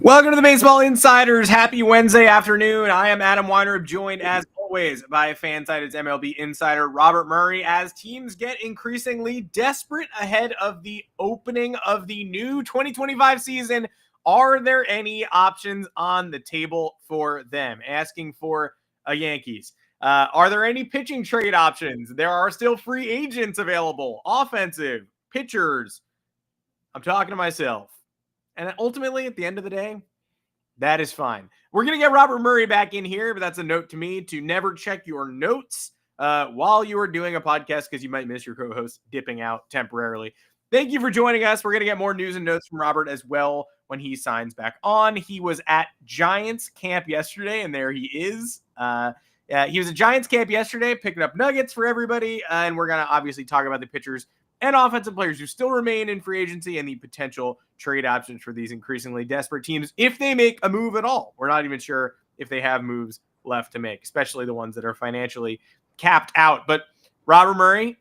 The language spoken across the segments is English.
Welcome to the Baseball Insiders. Happy Wednesday afternoon. I am Adam Weinrib, joined as always by Fansided's MLB Insider Robert Murray, as teams get increasingly desperate ahead of the opening of the new 2025 season. Are there any options on the table for them? Asking for a Yankees. Are there any pitching trade options? There are still free agents available, offensive, pitchers. I'm talking to myself. And ultimately, at the end of the day, that is fine. We're going to get Robert Murray back in here, but that's a note to me to never check your notes while you are doing a podcast, because you might miss your co-host dipping out temporarily. Thank you for joining us. We're going to get more news and notes from Robert as well when he signs back on. He was at Giants camp yesterday, and there he is. He was at Giants camp yesterday, picking up nuggets for everybody, and we're going to obviously talk about the pitchers and offensive players who still remain in free agency and the potential trade options for these increasingly desperate teams if they make a move at all. We're not even sure if they have moves left to make, especially the ones that are financially capped out. But Robert Murray,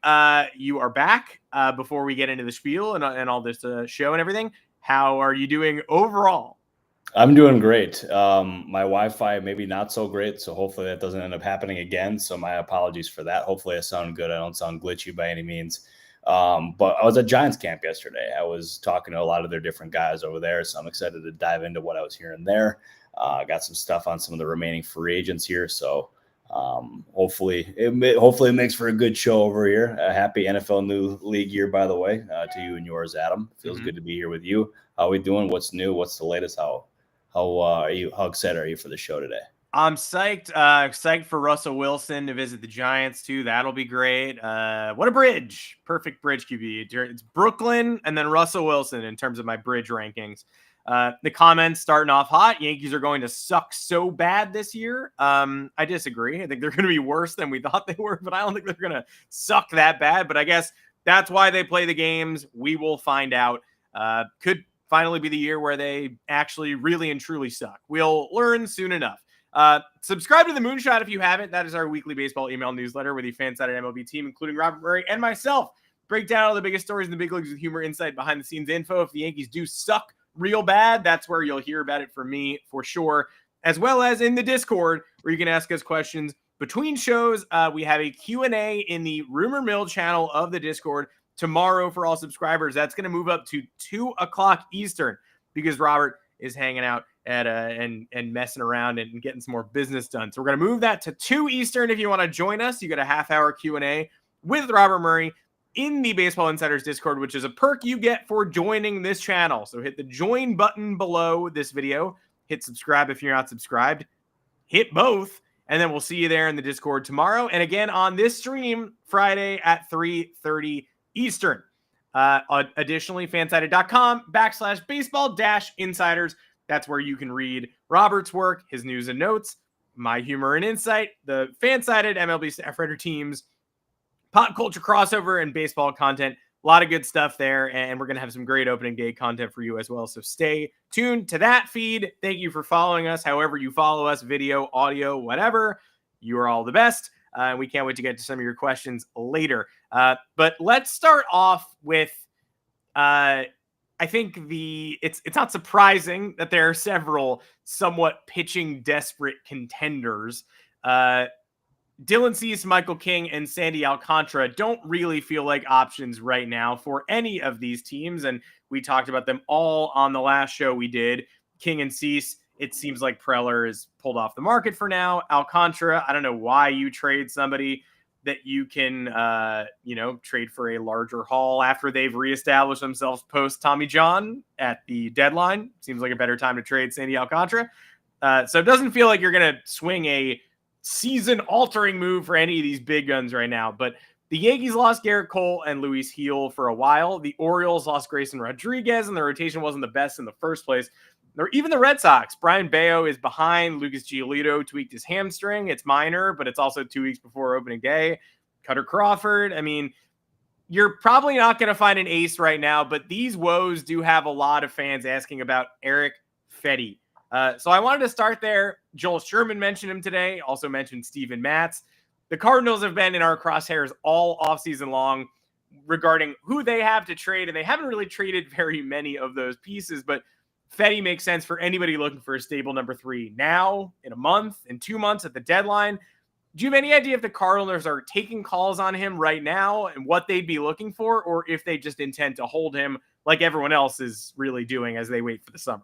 you are back. Before we get into the spiel and all this show and everything, how are you doing overall? I'm doing great. My Wi-Fi maybe not so great, so hopefully that doesn't end up happening again. So my apologies for that. Hopefully I sound good. I don't sound glitchy by any means. But I was at Giants camp yesterday. I was talking to a lot of their different guys over there, so I'm excited to dive into what I was hearing there. I got some stuff on some of the remaining free agents here, so hopefully it makes for a good show over here. A happy NFL new league year, by the way, to you and yours, Adam. Feels good to be here with you. How are we doing? What's new? What's the latest? How excited are you for the show today? I'm psyched for Russell Wilson to visit the Giants too. That'll be great. What a bridge. Perfect bridge QB. It's Brooklyn and then Russell Wilson in terms of my bridge rankings. The comments starting off hot. Yankees are going to suck so bad this year. I disagree. I think they're going to be worse than we thought they were, but I don't think they're going to suck that bad. But I guess that's why they play the games. We will find out. Could finally be the year where they actually really and truly suck. We'll learn soon enough. Subscribe to the Moonshot if you haven't. That is our weekly baseball email newsletter where the Fansided MLB team, including Robert Murray and myself, break down all the biggest stories in the big leagues with humor, insight, behind the scenes info. If the Yankees do suck real bad, that's where you'll hear about it from me for sure, as well as in the Discord where you can ask us questions between shows. We have a Q&A in the Rumor Mill channel of the Discord tomorrow for all subscribers. That's going to move up to 2 o'clock Eastern because Robert is hanging out and messing around and getting some more business done. So we're going to move that to 2 Eastern. If you want to join us, you get a half-hour Q&A with Robert Murray in the Baseball Insiders Discord, which is a perk you get for joining this channel. So hit the join button below this video. Hit subscribe if you're not subscribed. Hit both, and then we'll see you there in the Discord tomorrow. And again on this stream Friday at 3:30 Eastern. Additionally, fansided.com/baseball-insiders. That's where you can read Robert's work, his news and notes, my humor and insight, the Fansided MLB staff writer teams, pop culture crossover, and baseball content. A lot of good stuff there, and we're going to have some great opening day content for you as well. So stay tuned to that feed. Thank you for following us. However you follow us, video, audio, whatever, you are all the best. We can't wait to get to some of your questions later. But let's start off with I think it's not surprising that there are several somewhat pitching desperate contenders. Dylan Cease, Michael King, and Sandy Alcantara don't really feel like options right now for any of these teams. And we talked about them all on the last show we did. King and Cease, it seems like Preller is pulled off the market for now. Alcantara, I don't know why you trade somebody that you can, trade for a larger haul after they've reestablished themselves post Tommy John at the deadline. Seems like a better time to trade Sandy Alcantara. So it doesn't feel like you're going to swing a season-altering move for any of these big guns right now. But the Yankees lost Garrett Cole and Luis Gil for a while. The Orioles lost Grayson Rodriguez, and the rotation wasn't the best in the first place. Or even the Red Sox. Brian Bayo is behind. Lucas Giolito tweaked his hamstring. It's minor, but it's also 2 weeks before opening day. Cutter Crawford. I mean, you're probably not going to find an ace right now, but these woes do have a lot of fans asking about Erick Fedde. So I wanted to start there. Joel Sherman mentioned him today, also mentioned Steven Matz. The Cardinals have been in our crosshairs all offseason long regarding who they have to trade, and they haven't really traded very many of those pieces, but Fedde makes sense for anybody looking for a stable number 3 now, in a month, in 2 months at the deadline. Do you have any idea if the Cardinals are taking calls on him right now and what they'd be looking for, or if they just intend to hold him like everyone else is really doing as they wait for the summer?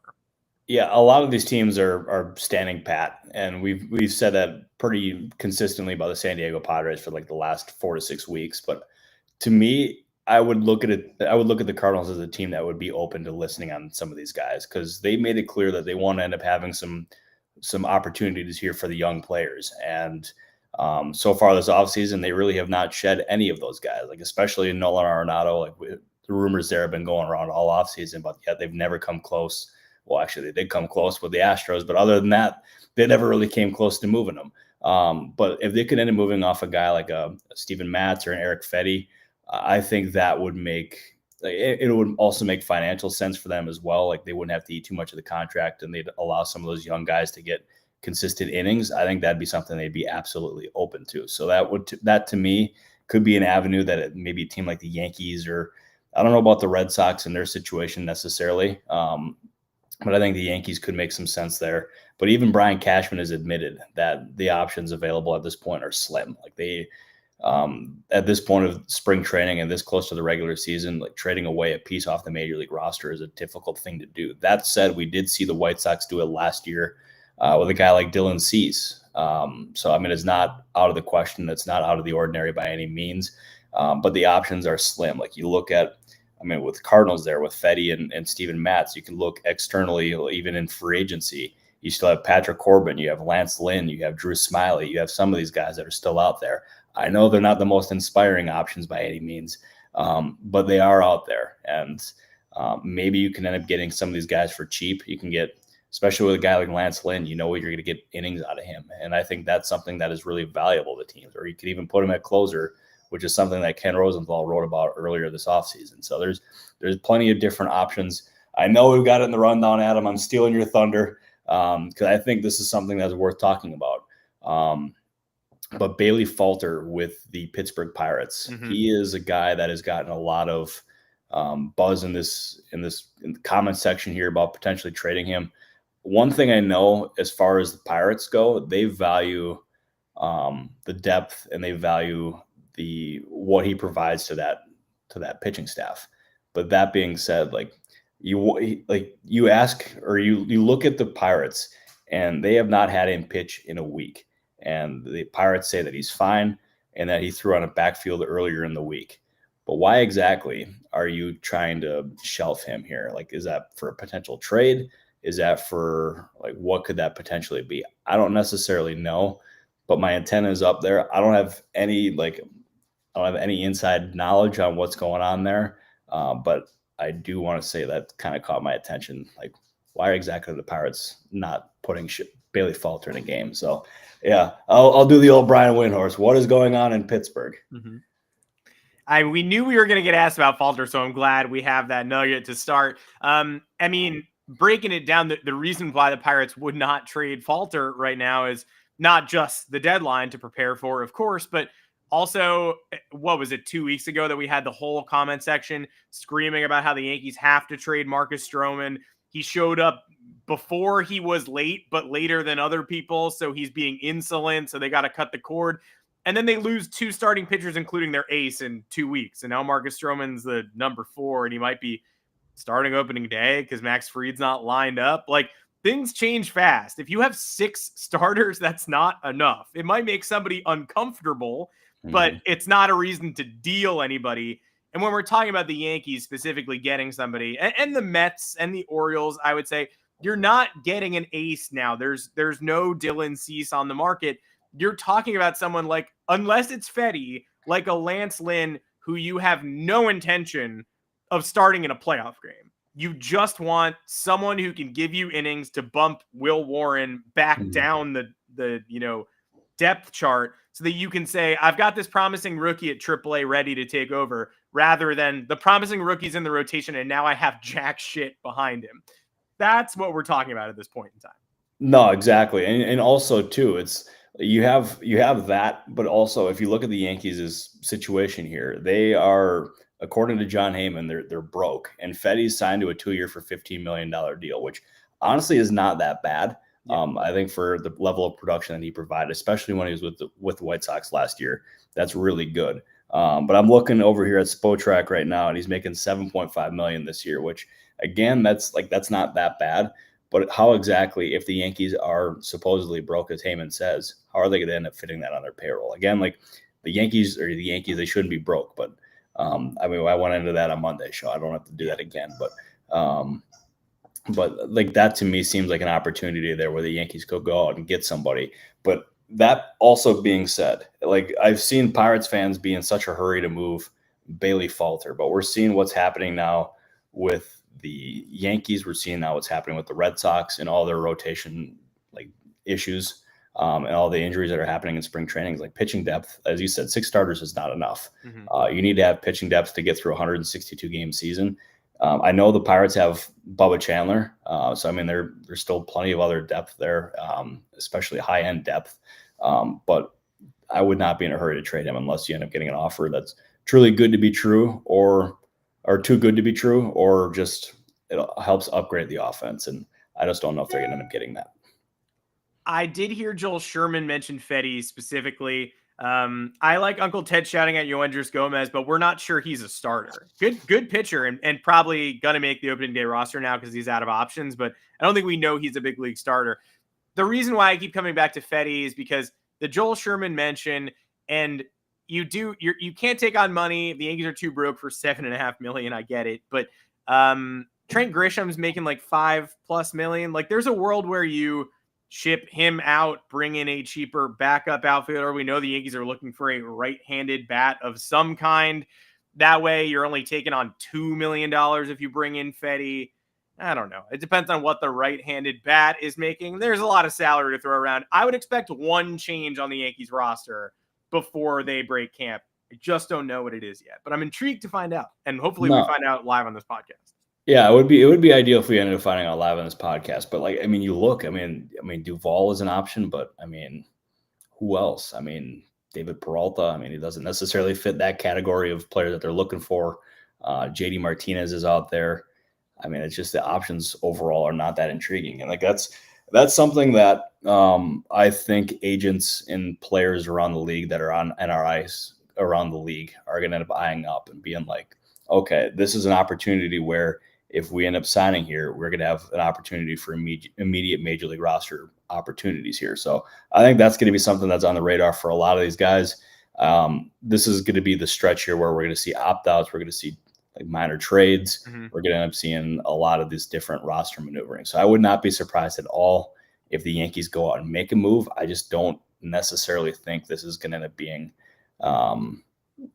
Yeah, a lot of these teams are standing pat, and we've said that pretty consistently about the San Diego Padres for like the last 4 to 6 weeks. But to me, I would look at it. I would look at the Cardinals as a team that would be open to listening on some of these guys, because they made it clear that they want to end up having some opportunities here for the young players. And so far this offseason, they really have not shed any of those guys, like especially Nolan Arenado. Like the rumors there have been going around all offseason, but yet they've never come close. Well, actually, they did come close with the Astros, but other than that, they never really came close to moving them. But if they could end up moving off a guy like a Steven Matz or an Erick Fedde, I think that would make it would also make financial sense for them as well. Like they wouldn't have to eat too much of the contract, and they'd allow some of those young guys to get consistent innings. I think that'd be something they'd be absolutely open to. So that to me could be an avenue that maybe a team like the Yankees, or I don't know about the Red Sox and their situation necessarily. But I think the Yankees could make some sense there. But even Brian Cashman has admitted that the options available at this point are slim. Like they, at this point of spring training and this close to the regular season, like trading away a piece off the major league roster is a difficult thing to do. That said, we did see the White Sox do it last year with a guy like Dylan Cease. So, I mean, it's not out of the question. It's not out of the ordinary by any means. But the options are slim. Like you look at, I mean, with Cardinals there, with Fedde and Steven Matz, you can look externally, even in free agency. You still have Patrick Corbin, you have Lance Lynn, you have Drew Smiley, you have some of these guys that are still out there. I know they're not the most inspiring options by any means, but they are out there. And maybe you can end up getting some of these guys for cheap. You can get, especially with a guy like Lance Lynn, you know you're going to get innings out of him. And I think that's something that is really valuable to teams, or you could even put him at closer, which is something that Ken Rosenthal wrote about earlier this offseason. So there's plenty of different options. I know we've got it in the rundown, Adam. I'm stealing your thunder because I think this is something that's worth talking about. But Bailey Falter with the Pittsburgh Pirates, he is a guy that has gotten a lot of buzz in the comment section here about potentially trading him. One thing I know as far as the Pirates go, they value the depth, and they value what he provides to that pitching staff. But that being said, you ask, or you look at the Pirates, and they have not had him pitch in a week, and the Pirates say that he's fine and that he threw on a backfield earlier in the week. But why exactly are you trying to shelf him here? Like, is that for a potential trade? Is that for what could that potentially be? I don't necessarily know, but my antenna is up there. I don't have any inside knowledge on what's going on there. But I do want to say that kind of caught my attention. Like, why exactly are the Pirates not putting Bailey Falter in a game? So yeah, I'll do the old Brian Windhorst. What is going on in Pittsburgh? We knew we were going to get asked about Falter, so I'm glad we have that nugget to start. I mean, breaking it down, the reason why the Pirates would not trade Falter right now is not just the deadline to prepare for, of course, but also, what was it, 2 weeks ago that we had the whole comment section screaming about how the Yankees have to trade Marcus Stroman. He showed up before he was late, but later than other people, so he's being insolent, so they got to cut the cord. And then they lose 2 starting pitchers, including their ace, in 2 weeks. And now Marcus Stroman's the number 4, and he might be starting opening day because Max Fried's not lined up. Like, things change fast. If you have 6 starters, that's not enough. It might make somebody uncomfortable, but it's not a reason to deal anybody. And when we're talking about the Yankees specifically getting somebody, and the Mets and the Orioles, I would say you're not getting an ace now. There's no Dylan Cease on the market. You're talking about someone like, unless it's Fedde, like a Lance Lynn, who you have no intention of starting in a playoff game. You just want someone who can give you innings to bump Will Warren back down the depth chart, so that you can say, I've got this promising rookie at AAA ready to take over, rather than the promising rookie's in the rotation and now I have jack shit behind him. That's what we're talking about at this point in time. No, exactly. And also too, it's you have that, but also if you look at the Yankees' situation here, they are according to John Heyman, they're broke. And Fedde's signed to a 2-year for $15 million deal, which honestly is not that bad. Yeah. I think for the level of production that he provided, especially when he was with the White Sox last year, that's really good. But I'm looking over here at Spotrac right now, and he's making $7.5 million this year, which again, that's not that bad. But how exactly, if the Yankees are supposedly broke, as Heyman says, how are they going to end up fitting that on their payroll? Again, like the Yankees, they shouldn't be broke. But I went into that on Monday's show. I don't have to do that again. But like that to me seems like an opportunity there where the Yankees could go out and get somebody. But that also being said, like I've seen Pirates fans be in such a hurry to move Bailey Falter, but we're seeing what's happening now with the Yankees. We're seeing now what's happening with the Red Sox and all their rotation like issues and all the injuries that are happening in spring trainings, like pitching depth. As you said, 6 starters is not enough. You need to have pitching depth to get through a 162 game season. I know the Pirates have Bubba Chandler. So, I mean, there's still plenty of other depth there, especially high-end depth. But I would not be in a hurry to trade him unless you end up getting an offer that's truly good to be true or too good to be true, or just it helps upgrade the offense. And I just don't know if they're going to end up getting that. I did hear Joel Sherman mention Fedde specifically. I like Uncle Ted shouting at Yoendris Gomez, but we're not sure he's a starter. Good pitcher and probably going to make the opening day roster now because he's out of options, but I don't think we know he's a big league starter. The reason why I keep coming back to Fedde is because the Joel Sherman mention, and you can't take on money. The Yankees are too broke for $7.5 million. I get it. But Trent Grisham's making like $5+ million. Like there's a world where you ship him out, bring in a cheaper backup outfielder. We know the Yankees are looking for a right-handed bat of some kind. That way you're only taking on $2 million if you bring in Fedde. I don't know. It depends on what the right-handed bat is making. There's a lot of salary to throw around. I would expect one change on the Yankees roster before they break camp. I just don't know what it is yet, but I'm intrigued to find out. And hopefully we find out live on this podcast. Yeah, it would be ideal if we ended up finding out live on this podcast. But like, I mean, you look, I mean, Duvall is an option, but I mean, who else? I mean, David Peralta. I mean, he doesn't necessarily fit that category of player that they're looking for. JD Martinez is out there. I mean, it's just the options overall are not that intriguing. And like, that's something that I think agents and players around the league that are on NRIs around the league are going to end up eyeing up and being like, okay, this is an opportunity where if we end up signing here, we're going to have an opportunity for immediate major league roster opportunities here. So I think that's going to be something that's on the radar for a lot of these guys. This is going to be the stretch here where we're going to see opt-outs. We're going to see like minor trades. We're going to end up seeing a lot of this different roster maneuvering. So I would not be surprised at all if the Yankees go out and make a move. I just don't necessarily think this is going to end up being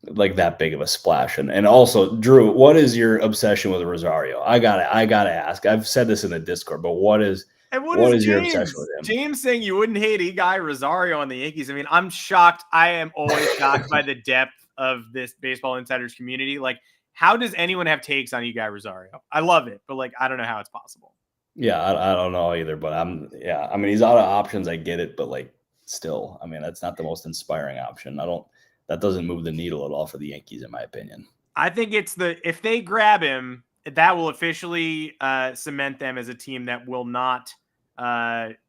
like that big of a splash. And also, Drew, what is your obsession with Rosario? I gotta ask. I've said this in the Discord, but what is your obsession with him? James saying you wouldn't hate Guy Rosario on the Yankees. I mean, I'm shocked. I am always shocked by the depth of this Baseball Insiders community. Like, how does anyone have takes on Guy Rosario? I love it, but like, I don't know how it's possible. Yeah, I don't know either, but I mean, he's out of options. I get it, but like, still, I mean, that's not the most inspiring option. That doesn't move the needle at all for the Yankees, in my opinion. I think if they grab him, that will officially cement them as a team that will not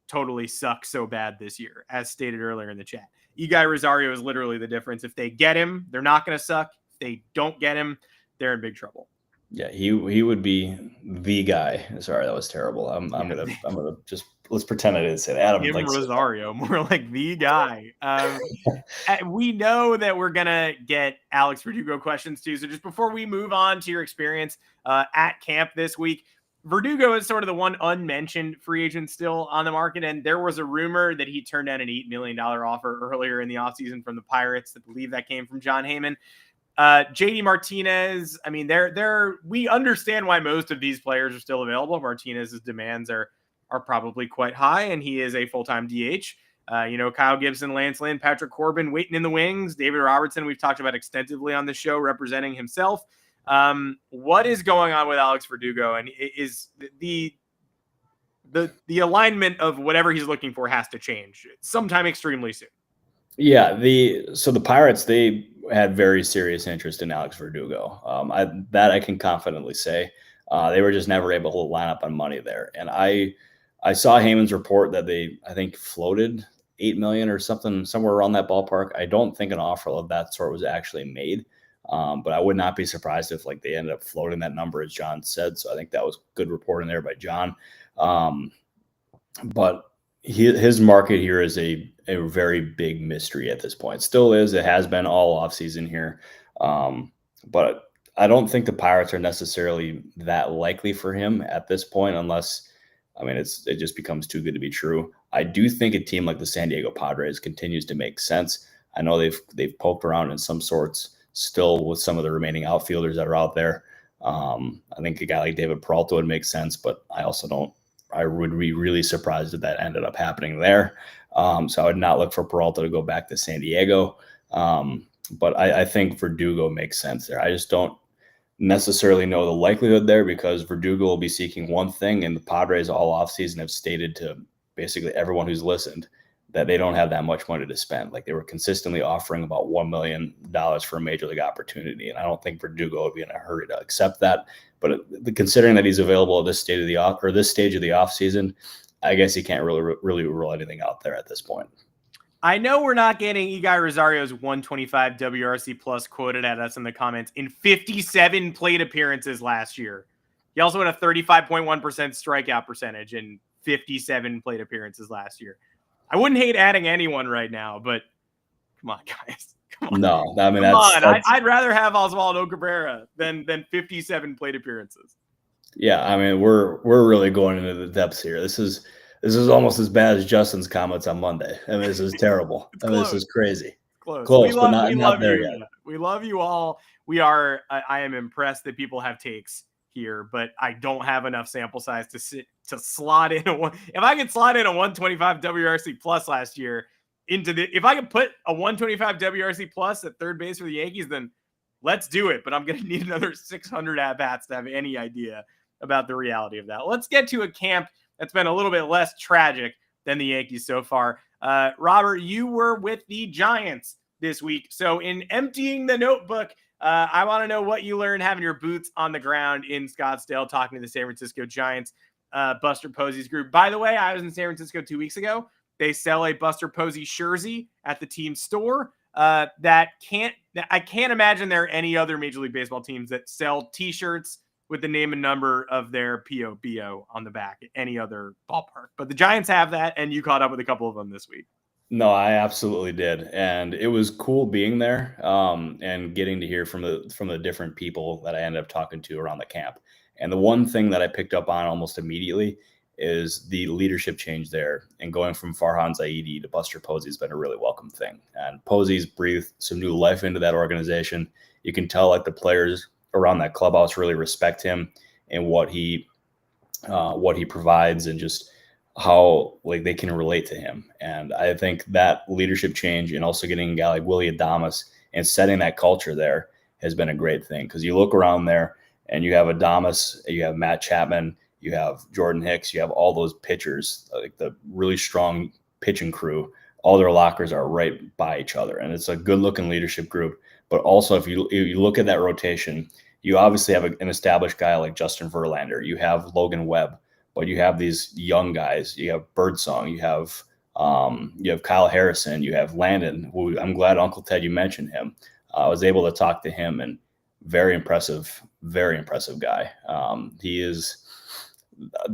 totally suck so bad this year, as stated earlier in the chat. Guy Rosario is literally the difference. If they get him, they're not going to suck. If they don't get him, they're in big trouble. Yeah, he would be the guy. Sorry, that was terrible. I'm gonna just let's pretend I didn't say that. Adam, give him Rosario, more like the guy. We know that we're gonna get Alex Verdugo questions too. So just before we move on to your experience at camp this week, Verdugo is sort of the one unmentioned free agent still on the market, and there was a rumor that he turned down an $8 million offer earlier in the offseason from the Pirates. I believe that came from John Heyman. JD Martinez, I mean, we understand why most of these players are still available. Martinez's demands are probably quite high, and he is a full-time DH. Kyle Gibson, Lance Lynn, Patrick Corbin waiting in the wings. David Robertson, we've talked about extensively on the show, representing himself. What is going on with Alex Verdugo? And is the alignment of whatever he's looking for has to change sometime extremely soon? Yeah, so the Pirates, had very serious interest in Alex Verdugo. I can confidently say. They were just never able to line up on money there. And I saw Heyman's report that I think floated $8 million or something, somewhere around that ballpark. I don't think an offer of that sort was actually made. But I would not be surprised if they ended up floating that number, as John said. So I think that was good reporting there by John. But his market here is a very big mystery at this point. Still is. It has been all offseason here. But I don't think the Pirates are necessarily that likely for him at this point, unless, it just becomes too good to be true. I do think a team like the San Diego Padres continues to make sense. I know they've poked around in some sorts still with some of the remaining outfielders that are out there. I think a guy like David Peralta would make sense, but I would be really surprised if that ended up happening there. So I would not look for Peralta to go back to San Diego. But I think Verdugo makes sense there. I just don't necessarily know the likelihood there, because Verdugo will be seeking one thing, and the Padres all offseason have stated to basically everyone who's listened that they don't have that much money to spend. They were consistently offering about $1 million for a major league opportunity, and I don't think Verdugo would be in a hurry to accept that. But considering that he's available at this stage of the offseason, I guess you can't really rule anything out there at this point. I know we're not getting Igor Rosario's 125 WRC plus quoted at us in the comments in 57 plate appearances last year. He also had a 35.1% strikeout percentage in 57 plate appearances last year. I wouldn't hate adding anyone right now, but come on, guys. Come on. No, I'd rather have Oswaldo Cabrera than 57 plate appearances. Yeah, we're really going into the depths here. This is almost as bad as Justin's comments on Monday. This is terrible. This is crazy. Close, but not there yet. We love you all. I am impressed that people have takes here, but I don't have enough sample size to slot in if I could slot in a 125 WRC plus last year if I could put a 125 WRC plus at third base for the Yankees, then let's do it. But I'm going to need another 600 at-bats to have any idea about the reality of that. Let's get to a camp that's been a little bit less tragic than the Yankees so far. Robert, you were with the Giants this week. So in emptying the notebook, I want to know what you learned having your boots on the ground in Scottsdale, talking to the San Francisco Giants, Buster Posey's group. By the way, I was in San Francisco 2 weeks ago. They sell a Buster Posey jersey at the team store. I can't imagine there are any other Major League Baseball teams that sell T-shirts with the name and number of their POBO on the back at any other ballpark. But the Giants have that, and you caught up with a couple of them this week. No, I absolutely did. And it was cool being there and getting to hear from the different people that I ended up talking to around the camp. And the one thing that I picked up on almost immediately is the leadership change there. And going from Farhan Zaidi to Buster Posey has been a really welcome thing. And Posey's breathed some new life into that organization. You can tell the players around that clubhouse really respect him and what he provides, and just how they can relate to him. And I think that leadership change, and also getting a guy like Willy Adames and setting that culture there, has been a great thing. Because you look around there and you have Adames, you have Matt Chapman, you have Jordan Hicks, you have all those pitchers, the really strong pitching crew. All their lockers are right by each other, and it's a good looking leadership group. But also, if you look at that rotation, you obviously have an established guy like Justin Verlander. You have Logan Webb, but you have these young guys. You have Birdsong. You have Kyle Harrison. You have Landon, who I'm glad Uncle Ted you mentioned him. I was able to talk to him, and very impressive guy. He is.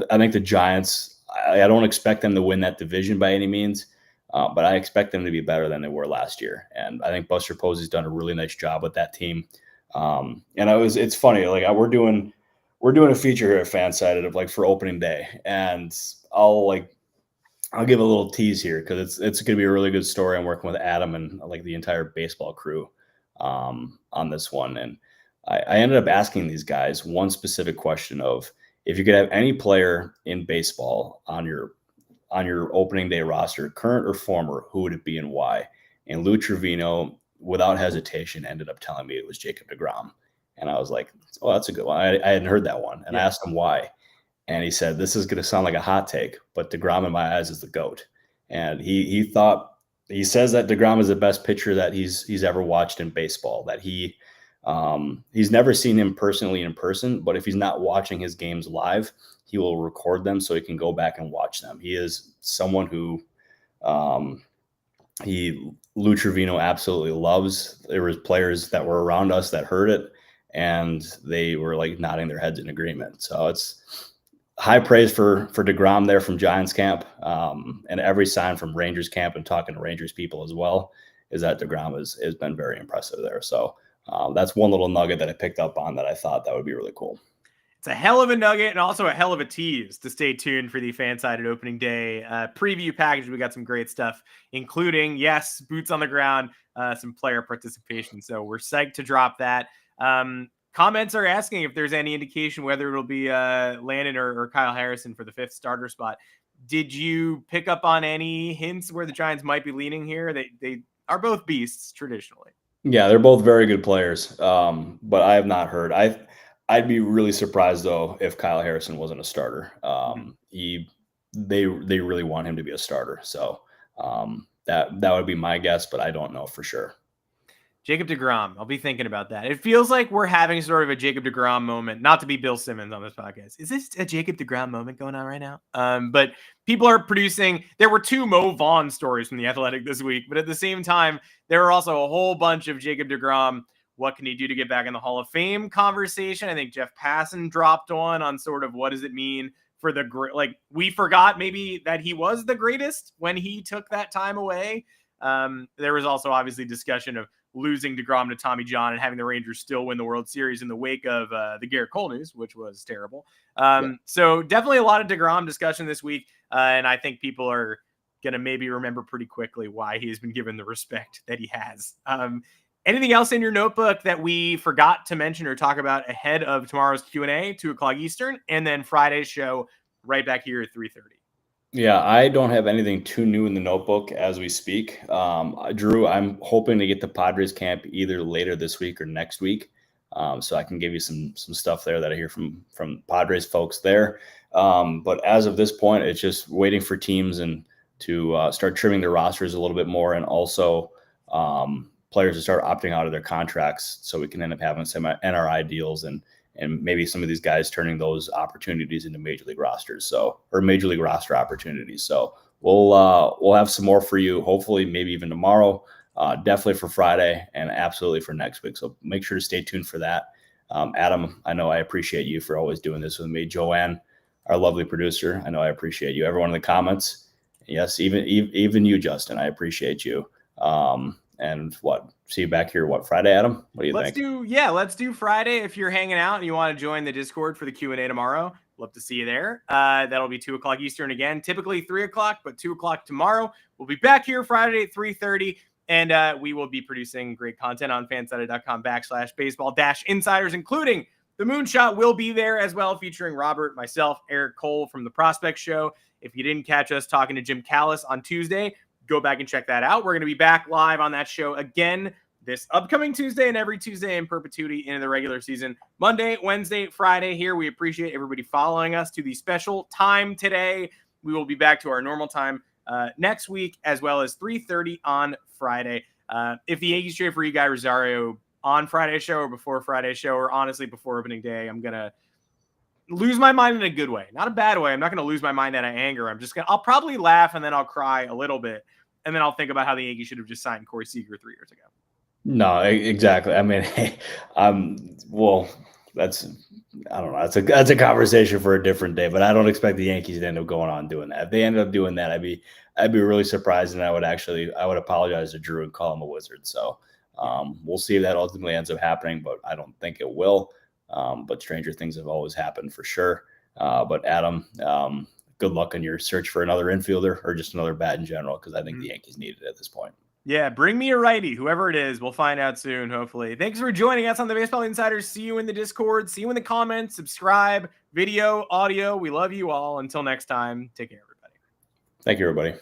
I think the Giants. I don't expect them to win that division by any means. But I expect them to be better than they were last year. And I think Buster Posey's done a really nice job with that team. And it's funny, we're doing a feature here at Fansided of for opening day. And I'll give a little tease here, because it's going to be a really good story. I'm working with Adam and the entire baseball crew on this one. And I ended up asking these guys one specific question of, if you could have any player in baseball on your opening day roster, current or former, who would it be and why? And Lou Trevino, without hesitation, ended up telling me it was Jacob deGrom. And I was like, oh, that's a good one. I hadn't heard that one. And I asked him why. And he said, this is going to sound like a hot take, but deGrom in my eyes is the GOAT. And he thought he says that DeGrom is the best pitcher that he's ever watched in baseball, that he's never seen him personally in person, but if he's not watching his games live, he will record them so he can go back and watch them. He is someone who Lou Trevino absolutely loves. There was players that were around us that heard it, and they were like nodding their heads in agreement. So it's high praise for DeGrom there from Giants camp, and every sign from Rangers camp and talking to Rangers people as well is that DeGrom has been very impressive there. So that's one little nugget that I picked up on that I thought that would be really cool. It's a hell of a nugget and also a hell of a tease to stay tuned for the Fansided opening day preview package. We got some great stuff, including, yes, boots on the ground, some player participation. So we're psyched to drop that. Comments are asking if there's any indication whether it'll be Landon or Kyle Harrison for the 5th starter spot. Did you pick up on any hints where the Giants might be leaning here? They are both beasts traditionally. Yeah, they're both very good players, but I have not heard. I'd be really surprised though if Kyle Harrison wasn't a starter. They really want him to be a starter, so that would be my guess, but I don't know for sure. Jacob deGrom, I'll be thinking about that. It feels like we're having sort of a Jacob deGrom moment, not to be Bill Simmons on this podcast. Is this a Jacob deGrom moment going on right now? But people are producing. There were 2 Mo Vaughn stories from The Athletic this week, but at the same time, there were also a whole bunch of Jacob deGrom. What can he do to get back in the Hall of Fame conversation? I think Jeff Passan dropped one on sort of what does it mean for the great. Like, we forgot maybe that he was the greatest when he took that time away. There was also obviously discussion of losing DeGrom to Tommy John and having the Rangers still win the World Series in the wake of the Garrett Cole news, which was terrible. So definitely a lot of DeGrom discussion this week. And I think people are going to maybe remember pretty quickly why he has been given the respect that he has. Anything else in your notebook that we forgot to mention or talk about ahead of tomorrow's Q&A, 2:00 Eastern, and then Friday's show right back here at 3:30? Yeah, I don't have anything too new in the notebook as we speak. Drew, I'm hoping to get to Padres camp either later this week or next week, so I can give you some stuff there that I hear from Padres folks there. But as of this point, it's just waiting for teams and to start trimming their rosters a little bit more, and also players to start opting out of their contracts so we can end up having some NRI deals and maybe some of these guys turning those opportunities into major league rosters, or major league roster opportunities. So we'll have some more for you, hopefully maybe even tomorrow, definitely for Friday, and absolutely for next week. So make sure to stay tuned for that. Adam, I know I appreciate you for always doing this with me. Joanne, our lovely producer, I know I appreciate you. Everyone in the comments, yes, even you, Justin, I appreciate you. And see you back here, Friday, Adam? What do you think? Let's do Friday. If you're hanging out and you want to join the Discord for the Q&A tomorrow, love to see you there. That'll be 2:00 Eastern again, typically 3:00, but 2:00 tomorrow. We'll be back here Friday at 3:30, and we will be producing great content on fansided.com/baseball-insiders, including the Moonshot will be there as well, featuring Robert, myself, Eric Cole from the Prospect Show. If you didn't catch us talking to Jim Callis on Tuesday, go back and check that out. We're going to be back live on that show again this upcoming Tuesday and every Tuesday in perpetuity into the regular season. Monday, Wednesday, Friday here. We appreciate everybody following us to the special time today. We will be back to our normal time next week, as well as 3:30 on Friday. If the Yankees trade for Guy Rosario on Friday's show or before Friday's show, or honestly before opening day, I'm going to lose my mind in a good way. Not a bad way. I'm not going to lose my mind out of anger. I'll probably laugh and then I'll cry a little bit. And then I'll think about how the Yankees should have just signed Corey Seager 3 years ago. No, exactly. I mean, well, I don't know. That's a conversation for a different day, but I don't expect the Yankees to end up going on doing that. If they ended up doing that, I'd be really surprised. And I would apologize to Drew and call him a wizard. So we'll see if that ultimately ends up happening, but I don't think it will. But stranger things have always happened for sure. But Adam, good luck on your search for another infielder or just another bat in general, because I think the Yankees need it at this point. Yeah, bring me a righty, whoever it is. We'll find out soon, hopefully. Thanks for joining us on the Baseball Insiders. See you in the Discord. See you in the comments. Subscribe, video, audio. We love you all. Until next time, take care, everybody. Thank you, everybody.